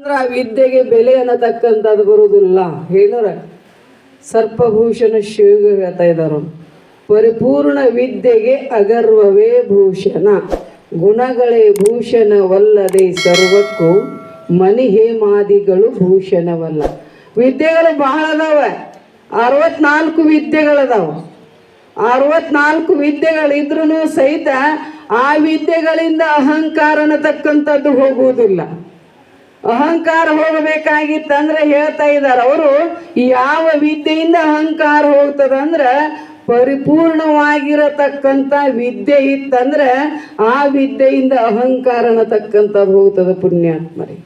ಅಂದ್ರೆ ಆ ವಿದ್ಯೆಗೆ ಬೆಲೆ ಅನ್ನತಕ್ಕಂಥದ್ದು ಬರುವುದಿಲ್ಲ. ಹೇಳರ ಸರ್ಪಭೂಷಣ ಶಿವ ಹೇಳ್ತಾ ಇದ್ದಾರೆ, ಪರಿಪೂರ್ಣ ವಿದ್ಯೆಗೆ ಅಗರ್ವವೇ ಭೂಷಣ, ಗುಣಗಳೇ ಭೂಷಣವಲ್ಲದೆ ಸರ್ವಕ್ಕೂ ಮನಿ ಹೇಮಾದಿಗಳು ಭೂಷಣವಲ್ಲ. ವಿದ್ಯೆಗಳು ಬಹಳ ಅದಾವ, 64 ವಿದ್ಯೆಗಳದಾವ. 64 ವಿದ್ಯೆಗಳಿದ್ರೂ ಸಹಿತ ಆ ವಿದ್ಯೆಗಳಿಂದ ಅಹಂಕಾರ ಅನ್ನತಕ್ಕಂಥದ್ದು ಹೋಗುವುದಿಲ್ಲ. ಅಹಂಕಾರ ಹೋಗಬೇಕಾಗಿತ್ತಂದ್ರೆ ಹೇಳ್ತಾ ಇದ್ದಾರೆ ಅವರು, ಯಾವ ವಿದ್ಯೆಯಿಂದ ಅಹಂಕಾರ ಹೋಗ್ತದಂದ್ರೆ ಪರಿಪೂರ್ಣವಾಗಿರತಕ್ಕಂಥ ವಿದ್ಯೆ ಇತ್ತಂದ್ರೆ ಆ ವಿದ್ಯೆಯಿಂದ ಅಹಂಕಾರ ಅನ್ನತಕ್ಕಂಥದ್ದು ಹೋಗ್ತದೆ. ಪುಣ್ಯಾತ್ಮರಿ,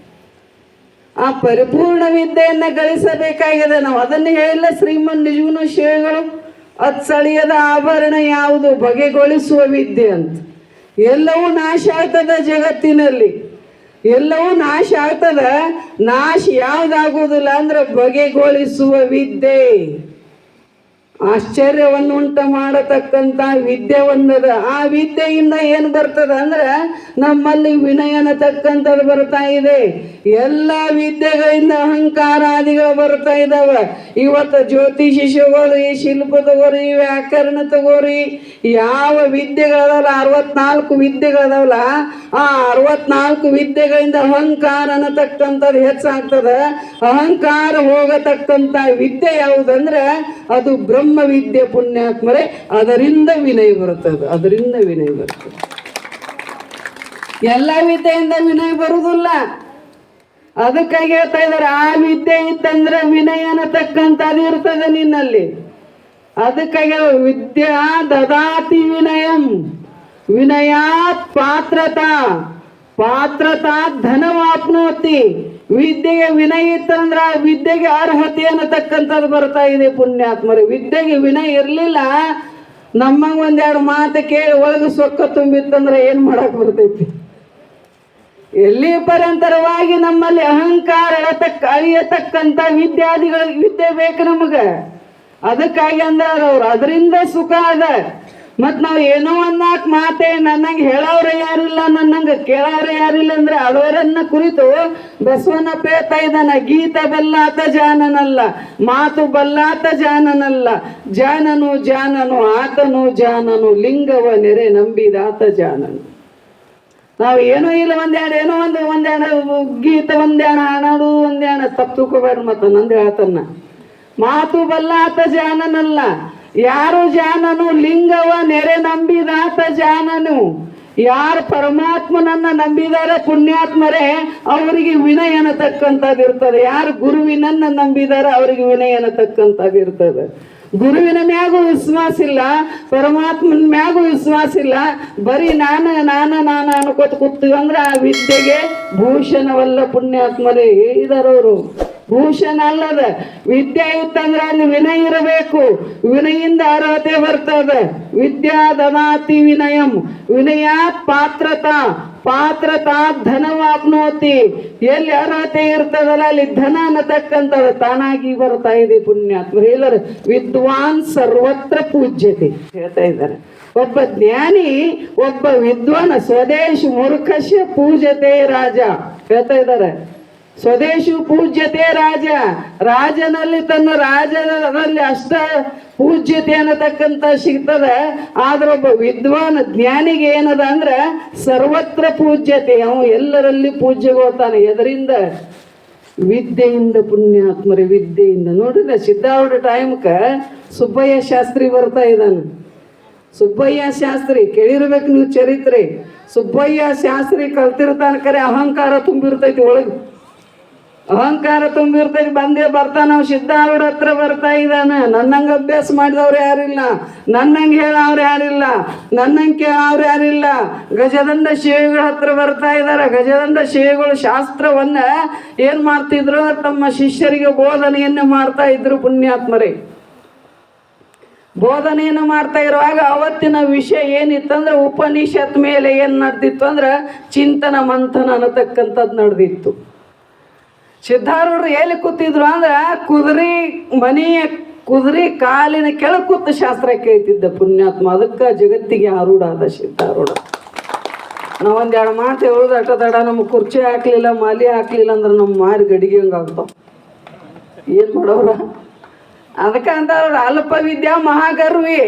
ಆ ಪರಿಪೂರ್ಣ ವಿದ್ಯೆಯನ್ನ ಗಳಿಸಬೇಕಾಗಿದೆ ನಾವು. ಅದನ್ನು ಹೇಳಿಲ್ಲ ಶ್ರೀಮನ್ ನಿಜಗುಣ ಶಿವಗಳು, ಅತ್ಸಳಿಯದ ಆಭರಣ ಯಾವುದು ಬಗೆಗೊಳಿಸುವ ವಿದ್ಯೆ ಅಂತ. ಎಲ್ಲವೂ ನಾಶ ಆಗ್ತದ ಜಗತ್ತಿನಲ್ಲಿ, ಎಲ್ಲವೂ ನಾಶ ಆಗ್ತದ. ನಾಶ ಯಾವುದಾಗುವುದಿಲ್ಲ ಅಂದ್ರೆ ಬಗೆಗೊಳಿಸುವ ವಿದ್ಯೆ, ಆಶ್ಚರ್ಯವನ್ನು ಉಂಟು ಮಾಡತಕ್ಕಂಥ ವಿದ್ಯೆ ಒಂದದ. ಆ ವಿದ್ಯೆಯಿಂದ ಏನು ಬರ್ತದ ಅಂದ್ರೆ ನಮ್ಮಲ್ಲಿ ವಿನಯ ಅನ್ನತಕ್ಕಂಥದ್ದು ಬರ್ತಾ ಇದೆ. ಎಲ್ಲ ವಿದ್ಯೆಗಳಿಂದ ಅಹಂಕಾರಾದಿಗಳು ಬರ್ತಾ ಇದ್ದಾವೆ. ಇವತ್ತು ಜ್ಯೋತಿಷಿ ತಗೋರಿ, ಶಿಲ್ಪ ತಗೋರಿ, ವ್ಯಾಕರಣ ತಗೋರಿ, ಯಾವ ವಿದ್ಯೆಗಳದಾವಲ್ಲ 64 ವಿದ್ಯೆಗಳದಾವಲ್ಲ, ಆ 64 ವಿದ್ಯೆಗಳಿಂದ ಅಹಂಕಾರ ಅನ್ನತಕ್ಕಂಥದ್ದು ಹೆಚ್ಚಾಗ್ತದ. ಅಹಂಕಾರ ಹೋಗತಕ್ಕಂಥ ವಿದ್ಯೆ ಯಾವುದಂದ್ರೆ ಅದು ಬ್ರಹ್ಮ ವಿದ್ಯೆ. ಪುಣ್ಯಾತ್ಮರೇ, ಅದರಿಂದ ವಿನಯ ಬರುತ್ತದೆ, ಅದರಿಂದ ವಿನಯ ಬರ್ತದೆ. ಎಲ್ಲ ವಿದ್ಯೆಯಿಂದ ವಿನಯ ಬರುವುದಿಲ್ಲ. ಅದಕ್ಕಾಗಿ ಹೇಳ್ತಾ ಇದ್ದಾರೆ, ಆ ವಿದ್ಯೆ ಇತ್ತಂದ್ರೆ ವಿನಯ ಅನ್ನತಕ್ಕಂಥದ್ದು ಇರ್ತದೆ ನಿನ್ನಲ್ಲಿ. ಅದಕ್ಕಾಗಿ ವಿದ್ಯಾ ದದಾತಿ ವಿನಯಂ, ವಿನಯಾತ್ ಪಾತ್ರತಾ, ಪಾತ್ರತಾ ಧನವಾಪ್ನೋತಿ. ವಿದ್ಯೆಗೆ ವಿನಯ ಇತ್ತಂದ್ರ ವಿದ್ಯೆಗೆ ಅರ್ಹತೆ ಅನ್ನತಕ್ಕಂಥದ್ದು ಬರ್ತಾ ಇದೆ. ಪುಣ್ಯಾತ್ಮರು, ವಿದ್ಯೆಗೆ ವಿನಯ ಇರಲಿಲ್ಲ, ನಮ್ಮಂಗ ಒಂದೆರಡು ಮಾತು ಕೇಳಿ ಒಳಗೆ ಸೊಕ್ಕ ತುಂಬಿತ್ತಂದ್ರೆ ಏನು ಮಾಡಕ್ ಬರ್ತೈತಿ? ಎಲ್ಲಿ ಪರಂತರವಾಗಿ ನಮ್ಮಲ್ಲಿ ಅಹಂಕಾರ ಅಳಿಯತಕ್ಕಂಥ ವಿದ್ಯೆ ಬೇಕು ನಮಗೆ. ಅದಕ್ಕಾಗಿ ಅಂದಾರ ಅವ್ರು, ಅದರಿಂದ ಸುಖ ಅದ. ಮತ್ತು ನಾವು ಏನೋ ಒಂದಾಕ್ ಮಾತೆ ನನ್ನಂಗೆ ಹೇಳೋರು ಯಾರಿಲ್ಲ, ನನ್ನಂಗೆ ಕೇಳೋರು ಯಾರಿಲ್ಲ ಅಂದ್ರೆ ಅವರನ್ನ ಕುರಿತು ಬಸವನಪ್ಪ ಹೇಳ್ತಾ ಇದ್ದಾನ, ಗೀತ ಬಲ್ಲಾತ ಜಾನನಲ್ಲ, ಮಾತು ಬಲ್ಲಾತ ಜಾನನಲ್ಲ, ಜಾನನು ಜಾನನು ಆತನು ಜಾನನು, ಲಿಂಗವ ನೆರೆ ನಂಬಿದಾತ ಜಾನನು. ನಾವು ಏನೋ ಇಲ್ಲ ಒಂದೆರಡು ಗೀತ ಒಂದೆರಡು ಹಾಡೋದು ಒಂದೆರಡು ತಪ್ಪು ತಿಳ್ಕೊಬೇಡ್ರಿ. ಮತ್ತು ನಂದು ಹೇಳ್ತಾನ, ಮಾತು ಬಲ್ಲಾತ ಜಾನನಲ್ಲ, ಯಾರು ಜಾನನು, ಲಿಂಗವ ನೆರೆ ನಂಬಿದಾತ ಜಾನನು. ಯಾರು ಪರಮಾತ್ಮನನ್ನ ನಂಬಿದಾರೆ ಪುಣ್ಯಾತ್ಮರೇ ಅವರಿಗೆ ವಿನಯ ಅನ್ನತಕ್ಕಂಥದ್ದು ಇರ್ತದೆ. ಯಾರು ಗುರುವಿನನ್ನ ನಂಬಿದಾರೆ ಅವರಿಗೆ ವಿನಯ ಅನ್ನತಕ್ಕಂಥದ್ದು ಇರ್ತದೆ. ಗುರುವಿನ ಮ್ಯಾಗೂ ವಿಶ್ವಾಸ ಇಲ್ಲ, ಪರಮಾತ್ಮನ ಮ್ಯಾಗೂ ವಿಶ್ವಾಸ ಇಲ್ಲ, ಬರೀ ನಾನು ಅನ್ಕೋತ ಕೂತೀವಿ ಅಂದ್ರೆ ಆ ವಿದ್ಯೆಗೆ ಭೂಷಣವಲ್ಲ. ಪುಣ್ಯಾತ್ಮರೇ ಹೇಳಿದಾರವರು, ಭೂಷಣ ಅಲ್ಲದ. ವಿದ್ಯೆ ಇತ್ತಂದ್ರೆ ಅಲ್ಲಿ ವಿನಯ ಇರಬೇಕು, ವಿನಯಿಂದ ಅರ್ಹತೆ ಬರ್ತದೆ. ವಿದ್ಯಾ ದದಾತಿ ವಿನಯಂ, ವಿನಯಾತ್ ಪಾತ್ರತಾ, ಪಾತ್ರತಾ ಧನವಾಪ್ನೋತಿ. ಎಲ್ಲಿ ಅರ್ಹತೆ ಇರ್ತದಲ್ಲ ಅಲ್ಲಿ ಧನ ಅನ್ನತಕ್ಕಂಥದ್ದು ತಾನಾಗಿ ಬರ್ತಾ ಇದೆ. ಪುಣ್ಯಾತ್ಮ ಎಲ್ಲರೂ ವಿದ್ವಾನ್ ಸರ್ವತ್ರ ಪೂಜ್ಯತೆ ಹೇಳ್ತಾ ಇದ್ದಾರೆ. ಒಬ್ಬ ಜ್ಞಾನಿ, ಒಬ್ಬ ವಿದ್ವಾನ್ ಸ್ವದೇಶ ಮೂರ್ಖಸ್ಯ ಪೂಜ್ಯತೆ ರಾಜ ಹೇಳ್ತಾ ಇದ್ದಾರೆ. ಸ್ವದೇಶು ಪೂಜ್ಯತೆ ರಾಜ, ರಾಜನಲ್ಲಿ ತನ್ನ ರಾಜನಲ್ಲಿ ಅಷ್ಟ ಪೂಜ್ಯತೆ ಅನ್ನತಕ್ಕಂಥ ಸಿಗ್ತದೆ. ಆದ್ರೆ ಒಬ್ಬ ವಿದ್ವಾನ್ ಜ್ಞಾನಿಗೆ ಏನದ ಅಂದ್ರೆ ಸರ್ವತ್ರ ಪೂಜ್ಯತೆ, ಅವನು ಎಲ್ಲರಲ್ಲಿ ಪೂಜ್ಯಗೊಳ್ತಾನೆ. ಎದರಿಂದ? ವಿದ್ಯೆಯಿಂದ. ಪುಣ್ಯಾತ್ಮರಿ, ವಿದ್ಯೆಯಿಂದ. ನೋಡಿದ್ರೆ ಸಿದ್ಧಾರೂಢ ಟೈಮ್ಕ ಸುಬ್ಬಯ್ಯ ಶಾಸ್ತ್ರಿ ಬರ್ತಾ ಇದ್ದಾನೆ. ಸುಬ್ಬಯ್ಯ ಶಾಸ್ತ್ರಿ ಕೇಳಿರ್ಬೇಕು ನೀವು ಚರಿತ್ರೆ. ಸುಬ್ಬಯ್ಯ ಶಾಸ್ತ್ರಿ ಕಲ್ತಿರ್ತಾನೆ, ಕರೆ ಅಹಂಕಾರ ತುಂಬಿರ್ತೈತಿ ಒಳಗೆ, ಅಹಂಕಾರ ತುಂಬಿರ್ತೈತಿ. ಬಂದೇ ಬರ್ತಾನ, ನಾವು ಸಿದ್ಧಾರೂಢ ಹತ್ರ ಬರ್ತಾ ಇದ್ದಾನ. ನನ್ನಂಗೆ ಅಭ್ಯಾಸ ಮಾಡಿದವ್ರು ಯಾರಿಲ್ಲ, ನನ್ನಂಗೆ ಹೇಳವ್ರು ಯಾರಿಲ್ಲ, ನನ್ನಂಗೆ ಕೇಳವ್ರು ಯಾರಿಲ್ಲ. ಗಜದಂಡ ಶಿವಿಗಳ ಹತ್ರ ಬರ್ತಾ ಇದ್ದಾರೆ. ಗಜದಂಡ ಶಿವಿಗಳು ಶಾಸ್ತ್ರವನ್ನ ಏನ್ ಮಾಡ್ತಿದ್ರು, ತಮ್ಮ ಶಿಷ್ಯರಿಗೆ ಬೋಧನೆಯನ್ನು ಮಾಡ್ತಾ ಇದ್ರು. ಪುಣ್ಯಾತ್ಮರೇ, ಬೋಧನೆಯನ್ನು ಮಾಡ್ತಾ ಇರುವಾಗ ಅವತ್ತಿನ ವಿಷಯ ಏನಿತ್ತಂದ್ರೆ ಉಪನಿಷತ್ ಮೇಲೆ ಏನು ನಡೆದಿತ್ತು ಅಂದ್ರೆ ಚಿಂತನ ಮಂಥನ ಅನ್ನತಕ್ಕಂಥದ್ದು ನಡೆದಿತ್ತು. ಸಿದ್ಧಾರೂಢರು ಎಲ್ಲಿ ಕೂತಿದ್ರು ಅಂದ್ರೆ ಕುದುರೆ ಕಾಲಿನ ಕೆಳಗೆ ಕೂತು ಶಾಸ್ತ್ರ ಕೇಳ್ತಿದ್ದ. ಪುಣ್ಯಾತ್ಮ, ಅದಕ್ಕೆ ಜಗತ್ತಿಗೆ ಆರೂಢ ಆದ ಸಿದ್ಧಾರೂಢ. ನಾವೊಂದು ಎರಡು ಮಾತು ಹೇಳೋದು ಅಟ ತಡ ನಮಗೆ ಕುರ್ಚಿ ಹಾಕ್ಲಿಲ್ಲ ಮಾಲಿ ಹಾಕ್ಲಿಲ್ಲ ಅಂದ್ರೆ ನಮ್ಮ ಮಾರಿ ಗಡಿಗೆ ಹಂಗೆ ಆಗ್ತಾವ. ಏನು ಮಾಡೋರ? ಅದಕ್ಕೆ ಅಂತಾರ ಅಲ್ಪ ವಿದ್ಯಾ ಮಹಾಗರ್ವಿ.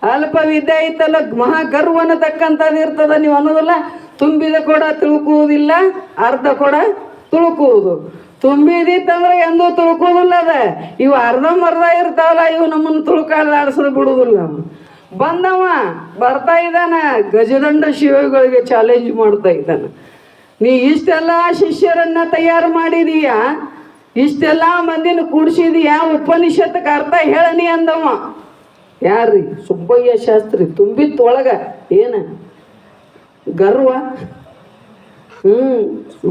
ಅಲ್ಪ ವಿದ್ಯೆ ಐತಲ್ಲ ಮಹಾಗರ್ವ ಅನ್ನತಕ್ಕಂಥದ್ದು ಇರ್ತದ. ನೀವು ಅನ್ನೋದಲ್ಲ, ತುಂಬಿದ ಕೂಡ ತಿಳ್ಕುವುದಿಲ್ಲ, ಅರ್ಧ ಕೂಡ ತುಳ್ಕುವುದು. ತುಂಬಿದಿತ್ತಂದ್ರೆ ಎಂದೂ ತುಳ್ಕೋದಿಲ್ಲ. ಅದ ಇವು ಅರ್ಧಂಬರ್ಧ ಇರ್ತಾವಲ್ಲ, ಇವು ನಮ್ಮನ್ನು ತುಳ್ಕಾಡ್ಲಾಡ್ಸೋದು ಬಿಡುವುದಿಲ್ಲ. ಬಂದವ ಬರ್ತಾ ಇದ್ದಾನ, ಗಜದಂಡ ಶಿವಗಳಿಗೆ ಚಾಲೆಂಜ್ ಮಾಡ್ತಾ ಇದ್ದಾನೆ. ನೀ ಇಷ್ಟೆಲ್ಲ ಶಿಷ್ಯರನ್ನ ತಯಾರು ಮಾಡಿದೀಯ, ಇಷ್ಟೆಲ್ಲ ಮಂದಿನ ಕೂಡಿಸಿದೀಯ, ಉಪನಿಷತ್ಗೆ ಅರ್ಥ ಹೇಳನಿ ಅಂದವ. ಯಾರ್ರಿ? ಸುಬ್ಬಯ್ಯ ಶಾಸ್ತ್ರಿ. ತುಂಬಿತ್ತೊಳಗ ಏನ ಗರ್ವ.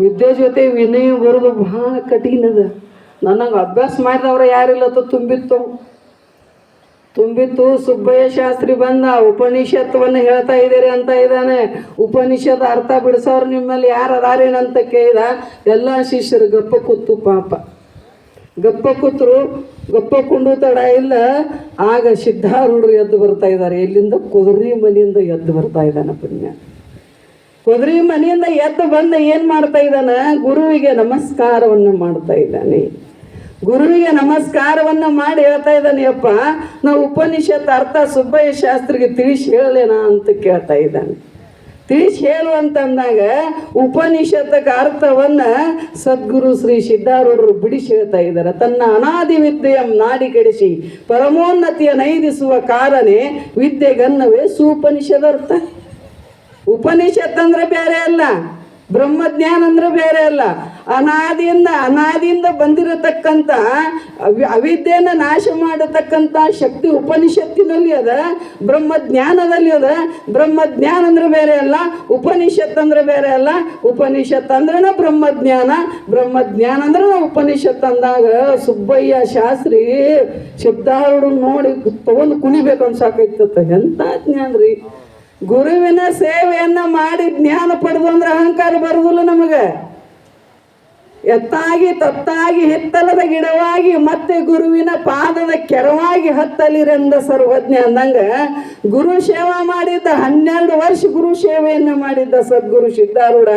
ವಿದ್ಯೆ ಜೊತೆ ವಿನಯ ಬರೋದು ಬಹಳ ಕಠಿಣದ. ನನಗೆ ಅಭ್ಯಾಸ ಮಾಡಿದವ್ರ ಯಾರಿಲ್ಲತ್ತು ತುಂಬಿತ್ತು. ಸುಬ್ಬಯ್ಯ ಶಾಸ್ತ್ರಿ ಬಂದ, ಉಪನಿಷತ್ವನ್ನ ಹೇಳ್ತಾ ಇದ್ದೀರಿ ಅಂತ ಇದ್ದಾನೆ. ಉಪನಿಷತ್ ಅರ್ಥ ಬಿಡಿಸೋರು ನಿಮ್ಮಲ್ಲಿ ಯಾರು ಅದಾರೇನಂತ ಕೇಳಿದ. ಎಲ್ಲ ಶಿಷ್ಯರು ಗಪ್ಪ ಕೂತು. ಪಾಪ ಗಪ್ಪ ಕೂತರು. ಗಪ್ಪ ಕುಂಡು ತಡ ಇಲ್ಲ. ಆಗ ಸಿದ್ಧಾರೂಢರು ಎದ್ದು ಬರ್ತಾ ಇದ್ದಾರೆ. ಎಲ್ಲಿಂದ? ಕುದುರೆ ಮನೆಯಿಂದ ಎದ್ದು ಬರ್ತಾ ಇದ್ದಾನೆ. ಪುಣ್ಯ ಕುದುರೆ ಮನೆಯಿಂದ ಎದ್ದು ಬಂದ ಏನು ಮಾಡ್ತಾ ಇದ್ದಾನೆ? ಗುರುವಿಗೆ ನಮಸ್ಕಾರವನ್ನು ಮಾಡ್ತಾ ಇದ್ದಾನೆ. ಗುರುವಿಗೆ ನಮಸ್ಕಾರವನ್ನು ಮಾಡಿ ಹೇಳ್ತಾ ಇದ್ದಾನೆ, ಅಪ್ಪ ನಾವು ಉಪನಿಷತ್ ಅರ್ಥ ಸುಬ್ಬಯ್ಯ ಶಾಸ್ತ್ರಿಗೆ ತಿಳಿಸಿ ಹೇಳಲೇನಾ ಅಂತ ಕೇಳ್ತಾ ಇದ್ದಾನೆ. ತಿಳಿಸಿ ಹೇಳು ಅಂತಂದಾಗ ಉಪನಿಷತ್ತಕ್ಕೆ ಅರ್ಥವನ್ನ ಸದ್ಗುರು ಶ್ರೀ ಸಿದ್ಧಾರೂಢರು ಬಿಡಿಸಿ ಹೇಳ್ತಾ ಇದ್ದಾರೆ. ತನ್ನ ಅನಾದಿ ವಿದ್ಯೆಯ ನಾಡಿ ಕೆಡಿಸಿ ಪರಮೋನ್ನತಿಯ ನೈದಿಸುವ ಕಾರನೇ ವಿದ್ಯೆಗನ್ನವೇ ಸುಪನಿಷದರ್ಥ. ಉಪನಿಷತ್ ಅಂದ್ರೆ ಬೇರೆ ಅಲ್ಲ, ಬ್ರಹ್ಮಜ್ಞಾನ ಅಂದ್ರೆ ಬೇರೆ ಅಲ್ಲ. ಅನಾದಿಯಿಂದ ಬಂದಿರತಕ್ಕಂಥ ಅವಿದ್ಯೆಯನ್ನು ನಾಶ ಮಾಡತಕ್ಕಂಥ ಶಕ್ತಿ ಉಪನಿಷತ್ತಿನಲ್ಲಿ ಅದ, ಬ್ರಹ್ಮಜ್ಞಾನದಲ್ಲಿ ಅದ. ಬ್ರಹ್ಮಜ್ಞಾನ ಅಂದ್ರೆ ಬೇರೆ ಅಲ್ಲ, ಉಪನಿಷತ್ ಅಂದ್ರೆ ಬೇರೆ ಅಲ್ಲ. ಉಪನಿಷತ್ ಅಂದ್ರನ ಬ್ರಹ್ಮಜ್ಞಾನ, ಬ್ರಹ್ಮಜ್ಞಾನ ಅಂದ್ರೆ ಉಪನಿಷತ್ ಅಂದಾಗ ಸುಬ್ಬಯ್ಯ ಶಾಸ್ತ್ರಿ ಸಿದ್ಧಾರೂಢ ನೋಡಿ ತಗೊಂಡು ಕುಣಿಬೇಕು ಅನ್ಸಾಕೈತತ್ತ. ಎಂಥ ಜ್ಞಾನ ರೀ! ಗುರುವಿನ ಸೇವೆಯನ್ನ ಮಾಡಿ ಜ್ಞಾನ ಪಡೆದು ಅಂದ್ರೆ ಅಹಂಕಾರ ಬರುವುದಿಲ್ಲ ನಮಗೆ. ಎತ್ತಾಗಿ ತತ್ತಾಗಿ ಹಿತ್ತಲದ ಗಿಡವಾಗಿ ಮತ್ತೆ ಗುರುವಿನ ಪಾದದ ಕೆರವಾಗಿ ಹತ್ತಲಿರೆಂದ ಸರ್ವಜ್ಞ ಅಂದಂಗ ಗುರು ಸೇವಾ ಮಾಡಿದ್ದ 12 ವರ್ಷ ಗುರು ಸೇವೆಯನ್ನು ಮಾಡಿದ್ದ ಸದ್ಗುರು ಸಿದ್ಧಾರೂಢ.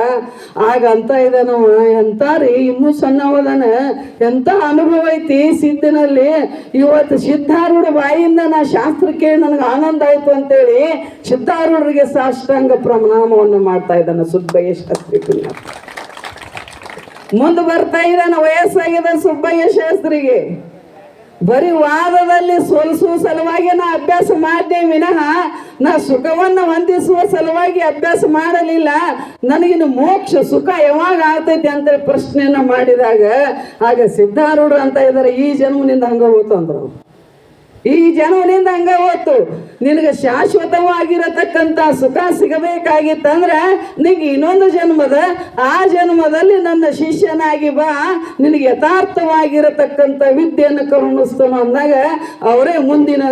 ಆಗ ಅಂತ ಇದ್ದಾನವ, ಎಂತಾರಿ ಇನ್ನೂ ಸಣ್ಣವದನ, ಎಂತ ಅನುಭವ ಐತಿ ಸಿದ್ಧನಲ್ಲಿ. ಇವತ್ತು ಸಿದ್ಧಾರೂಢ ಬಾಯಿಂದ ನಾ ಶಾಸ್ತ್ರ ಕೇಳಿ ನನಗೆ ಆನಂದ ಆಯ್ತು ಅಂತೇಳಿ ಸಿದ್ಧಾರೂಢರಿಗೆ ಸಾಷ್ಟಾಂಗ ಪ್ರಣಾಮವನ್ನು ಮಾಡ್ತಾ ಇದ್ದಾನೆ ಸುಬ್ಬಯ್ಯ ಶಾಸ್ತ್ರಿ. ಮುಂದೆ ಬರ್ತಾ ಇದ್ದಾನೆ, ವಯಸ್ಸಾಗಿದೆ ಸುಬ್ಬಯ್ಯ ಶಾಸ್ತ್ರಿಗೆ. ಬರೀ ವಾದದಲ್ಲಿ ಸೋಲಿಸುವ ಸಲುವಾಗಿ ನಾ ಅಭ್ಯಾಸ ಮಾಡಿದೆ ವಿನಃ ನಾ ಸುಖವನ್ನು ಹೊಂದಿಸುವ ಸಲುವಾಗಿ ಅಭ್ಯಾಸ ಮಾಡಲಿಲ್ಲ. ನನಗಿನ್ನು ಮೋಕ್ಷ ಸುಖ ಯಾವಾಗ ಆಗ್ತೈತಿ ಅಂತ ಪ್ರಶ್ನೆಯನ್ನ ಮಾಡಿದಾಗ ಆಗ ಸಿದ್ಧಾರೂಢ ಅಂತ ಇದ್ದಾರೆ, ಈ ಜನ್ಮನಿಂದ ಹಂಗ ಹೋತು ಅಂದ್ರು. ಈ ಜನ್ಮನಿಂದ ಹಂಗ ಹೋತು. ನಿನಗೆ ಶಾಶ್ವತವಾಗಿರತಕ್ಕಂಥ ಸುಖ ಸಿಗಬೇಕಾಗಿತ್ತಂದ್ರೆ ನಿನಗೆ ಇನ್ನೊಂದು ಜನ್ಮದ, ಆ ಜನ್ಮದಲ್ಲಿ ನನ್ನ ಶಿಷ್ಯನಾಗಿ ಬಾ, ನಿನಗೆ ಯಥಾರ್ಥವಾಗಿರತಕ್ಕಂಥ ವಿದ್ಯೆಯನ್ನು ಕರುಣಿಸ್ತಾನು ಅಂದಾಗ ಅವರೇ ಮುಂದಿನ